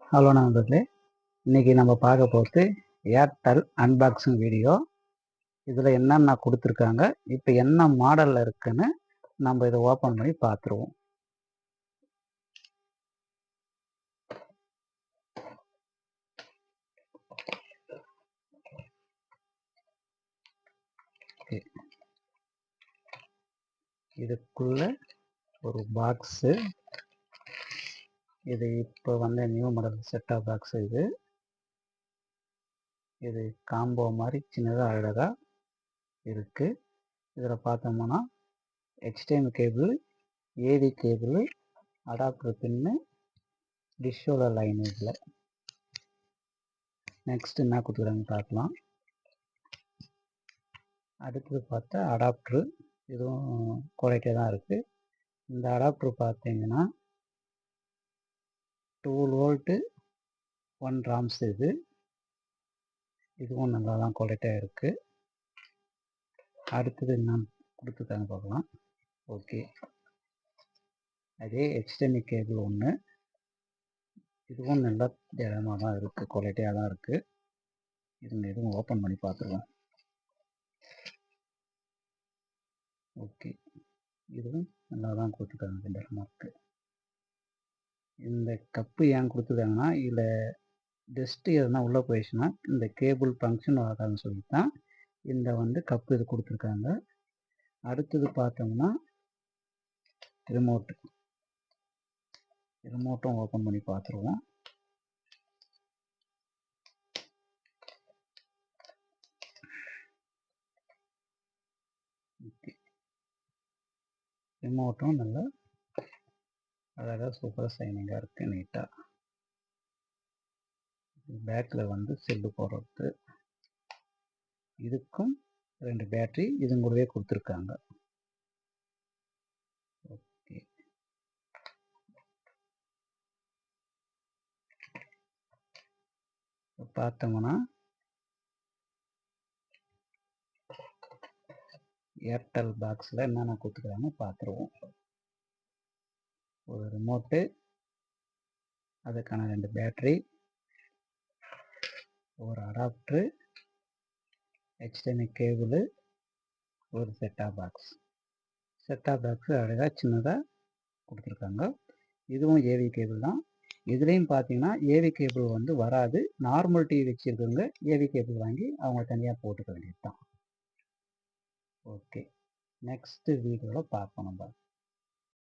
Hello நண்பர்களே, இன்றைக்கி நம்ம பார்க்க போகிறது ஏர்டெல் அன்பாக்சிங் வீடியோ. இதில் என்னென்ன கொடுத்துருக்காங்க, இப்போ என்ன மாடலில் இருக்குன்னு நம்ம இதை ஓப்பன் பண்ணி பார்த்துருவோம். இதுக்குள்ள ஒரு பாக்ஸு, இது இப்போ வந்து நியூ மாடல் செட்டாப் பாக்ஸ். இது காம்போ மாதிரி சின்னதாக அழகாக இருக்குது. இதில் பார்த்தோம்னா external cable, AV cable, adapter பின்னு, டிஷ்ஷோட லைன். இதில் நெக்ஸ்ட் என்ன கொடுத்துருக்காங்க பார்க்கலாம். அடுத்தது பார்த்தா அடாப்டரு, இதுவும் குவாலிட்டியாக தான் இருக்குது. இந்த அடாப்டர் பார்த்தீங்கன்னா 12 வோல்ட்டு 1 ராம்ஸ். இதுவும் நல்லா தான் குவாலிட்டியாக இருக்குது. அடுத்தது என்ன கொடுத்துருக்காங்க பார்க்கலாம். ஓகே, அதே எக்ஸ்டர்னல் கேபிள் ஒன்று, இதுவும் நல்லா திடமாக தான் இருக்குது, குவாலிட்டியாக தான் இருக்குது. இதுவும் ஓப்பன் பண்ணி பார்த்துருவோம். ஓகே, இதுவும் நல்லா தான் கொடுத்துருக்காங்க, திடமாக இருக்குது. இந்த கப்பு ஏன் கொடுத்துருக்காங்கன்னா, இதில் டஸ்ட்டு எதுனா உள்ளே போயிடுச்சுன்னா இந்த கேபிள் ஃபங்க்ஷன் ஆகாதுன்னு சொல்லி தான் இந்த வந்து கப்பு இது கொடுத்துருக்காங்க. அடுத்தது பார்த்தோம்னா ரிமோட்டும் ஓப்பன் பண்ணி பார்த்துருவோம். ஓகே, ரிமோட்டும் நல்லா அழகாக சூப்பராக சைனிங்காக இருக்குது, நீட்டாக. பேக்கில் வந்து செல்லு போடுறது, இதுக்கும் 2 பேட்ரி இது கூடவே கொடுத்துருக்காங்க. ஓகே, பார்த்தோம்னா ஏர்டெல் பாக்ஸில் என்னென்ன கொடுத்துருக்காங்க பார்த்துருவோம். ஒரு ரிமோட்டு, அதுக்கான 2 பேட்ரி, ஒரு அடாப்டரு, எக்ஸ்டர்னல் கேபிள், ஒரு செட்டாப் பாக்ஸ். செட்டாப் பாக்ஸு அழகாக சின்னதாக கொடுத்துருக்காங்க. இதுவும் ஏவி கேபிள் தான். இதுலேயும் பார்த்தீங்கன்னா ஏவி கேபிள் வந்து வராது. நார்மல் டிவி வச்சுருக்கவங்க ஏவி கேபிள் வாங்கி அவங்க தனியாக போட்டுக்க வேண்டியது தான். ஓகே, நெக்ஸ்ட்டு வீடியோவில் பார்ப்போம் நம்ம.